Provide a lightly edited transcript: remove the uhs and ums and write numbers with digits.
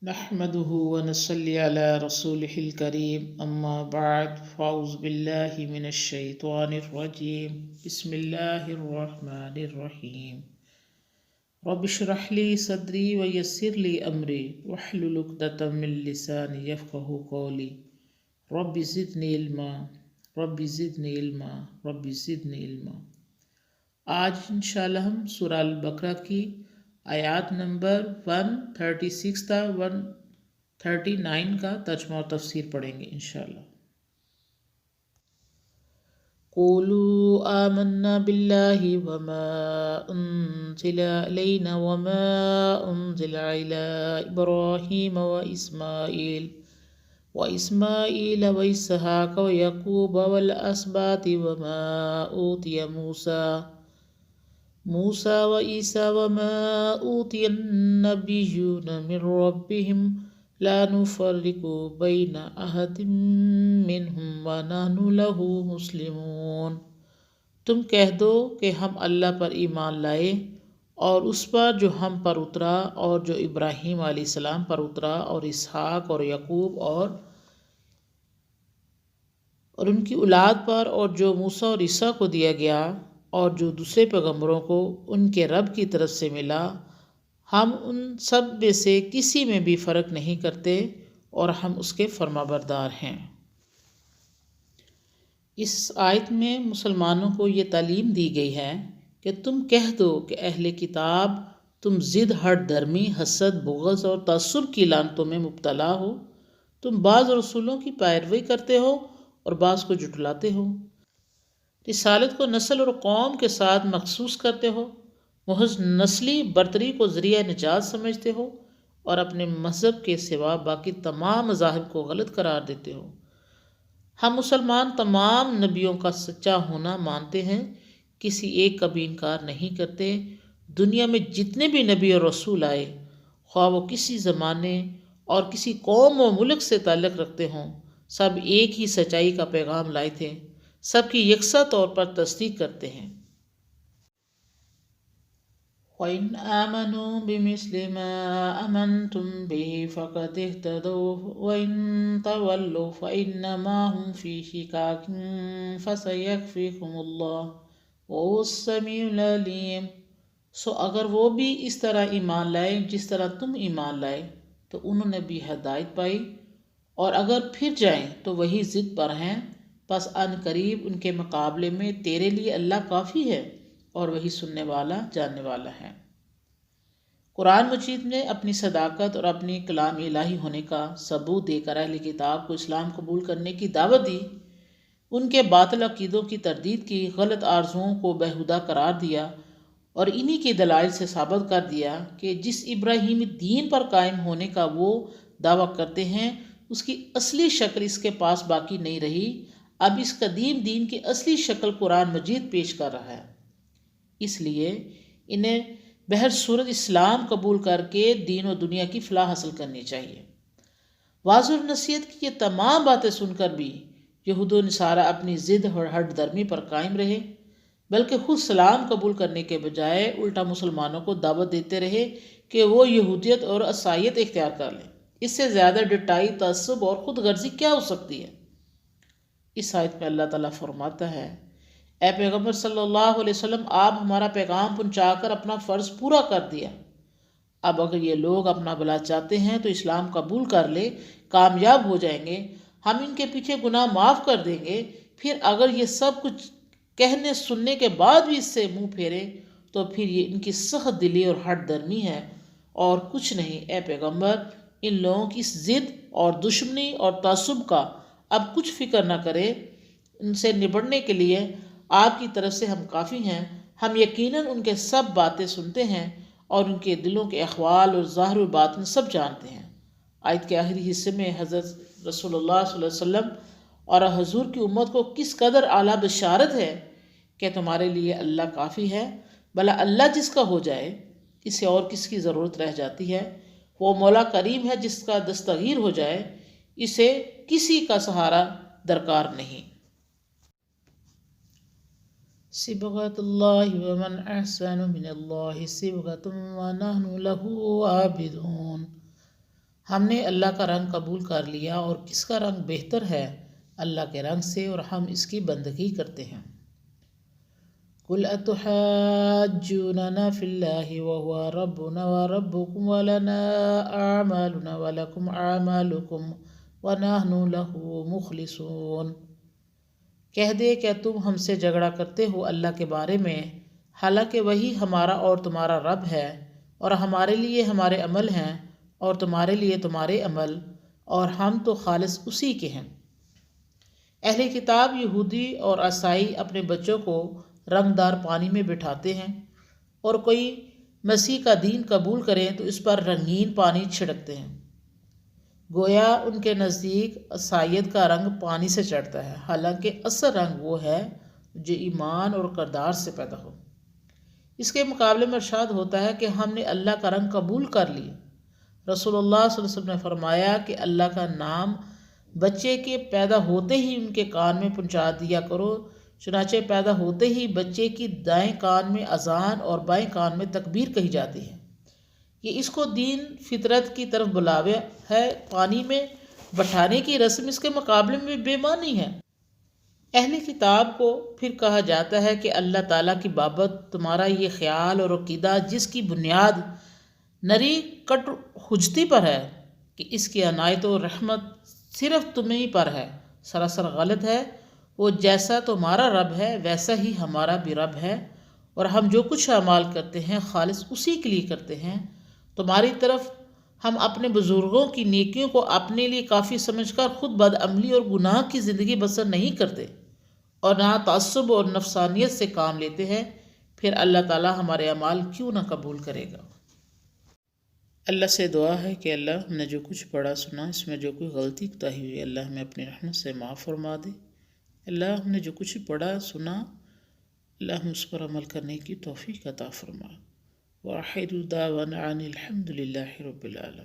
نحمده ونصلي على رسوله الكريم أما بعد فأعوذ بالله من الشيطان الرجيم بسم الله الرحمن الرحيم رب اشرح لي صدري ويسر لي أمري واحلل عقدة من لساني يفقهوا قولي رب زدني علما رب زدني علما رب زدني علما۔ آج انشاءاللہ ہم سورہ البقرہ کی آیات نمبر 136 تا 139 کا ترجمہ اور تفسیر پڑھیں گے انشاءاللہ۔ قولوا آمنا بالله وما أنزل علينا وما أنزل على إبراهيم وإسماعيل وإسحاق ويعقوب والأسباط وما أوتي موسى وعيسى وما أوتي النبيون من ربهم لا نفرق بين أحد منهم ونحن له مسلمون۔ تم کہہ دو کہ ہم اللہ پر ایمان لائے اور اس پر جو ہم پر اترا اور جو ابراہیم علیہ السلام پر اترا اور اسحاق اور یعقوب اور ان کی اولاد پر اور جو موسیٰ اور عیسیٰ کو دیا گیا اور جو دوسرے پیغمبروں کو ان کے رب کی طرف سے ملا، ہم ان سب میں سے کسی میں بھی فرق نہیں کرتے اور ہم اس کے فرما بردار ہیں۔ اس آیت میں مسلمانوں کو یہ تعلیم دی گئی ہے کہ تم کہہ دو کہ اہل کتاب تم ضد، ہٹ درمی، حسد، بغض اور تعصب کی لعنتوں میں مبتلا ہو۔ تم بعض رسولوں کی پیروی کرتے ہو اور بعض کو جھٹلاتے ہو۔ رسالت کو نسل اور قوم کے ساتھ مخصوص کرتے ہو۔ محض نسلی برتری کو ذریعہ نجات سمجھتے ہو اور اپنے مذہب کے سوا باقی تمام مذاہب کو غلط قرار دیتے ہو۔ ہم مسلمان تمام نبیوں کا سچا ہونا مانتے ہیں، کسی ایک کا بھی انکار نہیں کرتے۔ دنیا میں جتنے بھی نبی اور رسول آئے، خواہ وہ کسی زمانے اور کسی قوم و ملک سے تعلق رکھتے ہوں، سب ایک ہی سچائی کا پیغام لائے تھے، سب کی یکساں طور پر تصدیق کرتے ہیں۔ وَإِنْ آمَنُوا بِمِثْلِ مَا آمَنْتُمْ بِهِ فَقَدِ اهْتَدَوْا وَإِنْ تَوَلَّوْا فَإِنَّمَا هُمْ فِي شِقَاقٍ فَسَيَكْفِيكُمُ اللَّهُ وَهُوَ السَّمِيعُ الْعَلِيمُ۔ سو اگر وہ بھی اس طرح ایمان لائے جس طرح تم ایمان لائے تو انہوں نے بھی ہدایت پائی، اور اگر پھر جائیں تو وہی ضد پر ہیں، پس ان قریب ان کے مقابلے میں تیرے لیے اللہ کافی ہے اور وہی سننے والا جاننے والا ہے۔ قرآن مجید نے اپنی صداقت اور اپنی کلام الہی ہونے کا ثبوت دے کر اہل کتاب کو اسلام قبول کرنے کی دعوت دی، ان کے باطل عقیدوں کی تردید کی، غلط آرزوؤں کو بیہودہ قرار دیا اور انہی کے دلائل سے ثابت کر دیا کہ جس ابراہیمی دین پر قائم ہونے کا وہ دعویٰ کرتے ہیں اس کی اصلی شکل اس کے پاس باقی نہیں رہی۔ اب اس قدیم دین کی اصلی شکل قرآن مجید پیش کر رہا ہے، اس لیے انہیں بہر صورت اسلام قبول کر کے دین و دنیا کی فلاح حاصل کرنی چاہیے۔ واضح اور نصیحت کی یہ تمام باتیں سن کر بھی یہود و نصارہ اپنی ضد اور ہٹ درمی پر قائم رہے، بلکہ خود اسلام قبول کرنے کے بجائے الٹا مسلمانوں کو دعوت دیتے رہے کہ وہ یہودیت اور عیسائیت اختیار کر لیں۔ اس سے زیادہ ڈٹائی، تعصب اور خود غرضی کیا ہو سکتی ہے؟ اس آیت میں اللہ تعالیٰ فرماتا ہے، اے پیغمبر صلی اللہ علیہ وسلم، آپ ہمارا پیغام پہنچا کر اپنا فرض پورا کر دیا۔ اب اگر یہ لوگ اپنا بھلا چاہتے ہیں تو اسلام قبول کر لے، کامیاب ہو جائیں گے، ہم ان کے پیچھے گناہ معاف کر دیں گے۔ پھر اگر یہ سب کچھ کہنے سننے کے بعد بھی اس سے منہ پھیرے تو پھر یہ ان کی سخت دلی اور ہٹ درمی ہے اور کچھ نہیں۔ اے پیغمبر، ان لوگوں کی اس ضد اور دشمنی اور تعصب کا اب کچھ فکر نہ کرے، ان سے نبڑنے کے لیے آپ کی طرف سے ہم کافی ہیں۔ ہم یقیناً ان کے سب باتیں سنتے ہیں اور ان کے دلوں کے احوال اور ظاہر و باطن سب جانتے ہیں۔ آیت کے آخری حصے میں حضرت رسول اللہ صلی اللہ علیہ وسلم اور حضور کی امت کو کس قدر اعلیٰ بشارت ہے کہ تمہارے لیے اللہ کافی ہے۔ بھلا اللہ جس کا ہو جائے، اسے اور کس کی ضرورت رہ جاتی ہے؟ وہ مولا کریم ہے جس کا دستگیر ہو جائے، اسے کسی کا سہارا درکار نہیں۔ صبغۃ اللہ ومن احسن من اللہ صبغۃ ونحن له عابدون۔ ہم نے اللہ کا رنگ قبول کر لیا، اور کس کا رنگ بہتر ہے اللہ کے رنگ سے، اور ہم اس کی بندگی کرتے ہیں۔ قُلْ أَتُحَاجُّونَنَا فِي اللَّهِ وَهُوَ رَبُّنَا وَرَبُّكُمْ وَلَنَا أَعْمَالُنَا وَلَكُمْ أَعْمَالُكُمْ وَنَحْنُ لَهُ مُخْلِصُونَ۔ کہہ دے کہ تم ہم سے جھگڑا کرتے ہو اللہ کے بارے میں، حالانکہ وہی ہمارا اور تمہارا رب ہے، اور ہمارے لیے ہمارے عمل ہیں اور تمہارے لیے تمہارے عمل، اور ہم تو خالص اسی کے ہیں۔ اہل کتاب یہودی اور عیسائی اپنے بچوں کو رنگ دار پانی میں بٹھاتے ہیں، اور کوئی مسیح کا دین قبول کریں تو اس پر رنگین پانی چھڑکتے ہیں، گویا ان کے نزدیک عیسائیت کا رنگ پانی سے چڑھتا ہے، حالانکہ اصل رنگ وہ ہے جو ایمان اور کردار سے پیدا ہو۔ اس کے مقابلے میں ارشاد ہوتا ہے کہ ہم نے اللہ کا رنگ قبول کر لیا۔ رسول اللہ صلی اللہ علیہ وسلم نے فرمایا کہ اللہ کا نام بچے کے پیدا ہوتے ہی ان کے کان میں پہنچا دیا کرو، چنانچہ پیدا ہوتے ہی بچے کی دائیں کان میں اذان اور بائیں کان میں تکبیر کہی جاتی ہے۔ یہ اس کو دین فطرت کی طرف بلاوا ہے، پانی میں بٹھانے کی رسم اس کے مقابلے میں بے معنی ہے۔ اہل کتاب کو پھر کہا جاتا ہے کہ اللہ تعالیٰ کی بابت تمہارا یہ خیال اور عقیدہ، جس کی بنیاد نری کٹ حجتی پر ہے کہ اس کی عنایت و رحمت صرف تمہیں پر ہے، سراسر غلط ہے۔ وہ جیسا تمہارا رب ہے ویسا ہی ہمارا بھی رب ہے، اور ہم جو کچھ اعمال کرتے ہیں خالص اسی کے لیے کرتے ہیں۔ تمہاری طرف ہم اپنے بزرگوں کی نیکیوں کو اپنے لیے کافی سمجھ کر خود بد عملی اور گناہ کی زندگی بسر نہیں کرتے، اور نہ تعصب اور نفسانیت سے کام لیتے ہیں، پھر اللہ تعالیٰ ہمارے اعمال کیوں نہ قبول کرے گا۔ اللہ سے دعا ہے کہ اللہ ہم نے جو کچھ پڑھا سنا، اس میں جو کوئی غلطی کوتاہی ہوئی، اللہ ہمیں اپنی رحمت سے معاف فرما دے۔ اللہ ہم نے جو کچھ پڑھا سنا، اللہ ہم اس پر عمل کرنے کی توفیق عطا فرما۔ وآخر دعوانا ان الحمد للہ رب العالمین۔